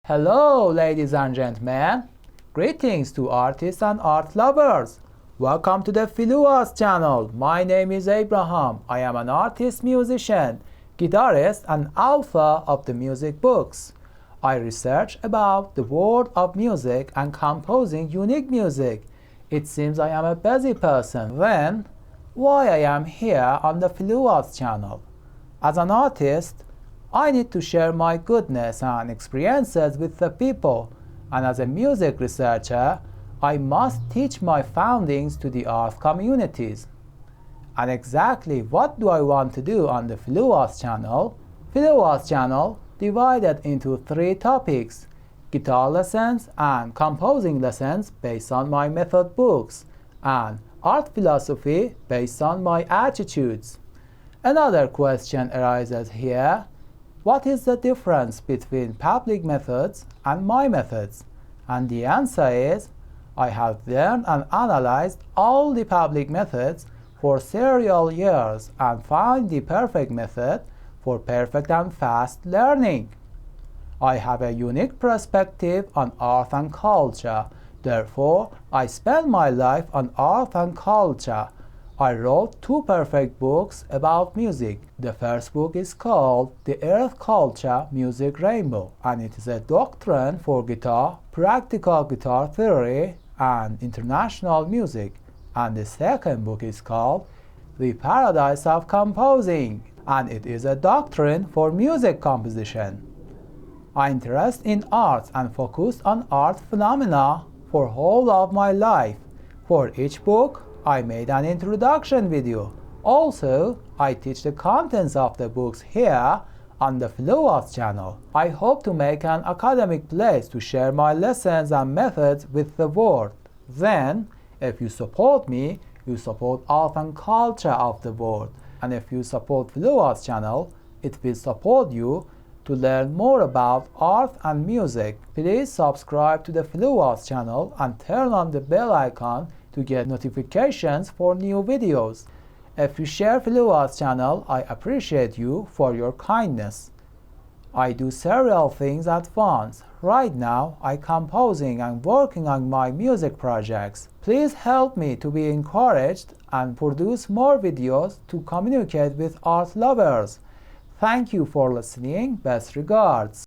Hello, ladies and gentlemen. Greetings to artists and art lovers. Welcome to the Philoarts channel. My name is Abraham. I am an artist, musician, guitarist, and author of the music books. I research about the world of music and composing unique music. It seems I am a busy person. Then, why I am here on the Philoarts channel? As an artist, I need to share my goodness and experiences with the people, and as a music researcher, I must teach my findings to the art communities. And exactly what do I want to do on the Philoarts channel? Philoarts channel divided into 3 topics: guitar lessons and composing lessons based on my method books, and art philosophy based on my attitudes. Another question arises here: what is the difference between public methods and my methods? And the answer is, I have learned and analyzed all the public methods for several years and found the perfect method for perfect and fast learning. I have a unique perspective on art and culture. Therefore, I spend my life on art and culture. I wrote 2 perfect books about music. The first book is called The Earth Culture Music Rainbow, and it is a doctrine for guitar, practical guitar theory, and international music. And the second book is called The Paradise of Composing, and it is a doctrine for music composition. I interest in art and focus on art phenomena for whole of my life. For each book, I made an introduction video. Also, I teach the contents of the books here on the Philoarts channel. I hope to make an academic place to share my lessons and methods with the world. Then, if you support me, you support art and culture of the world. And if you support Philoarts channel, it will support you to learn more about art and music. Please subscribe to the Philoarts channel and turn on the bell icon to get notifications for new videos. If you share Philoarts channel, I appreciate you for your kindness. I do several things at once. Right now, I'm composing and working on my music projects. Please help me to be encouraged and produce more videos to communicate with art lovers. Thank you for listening. Best regards.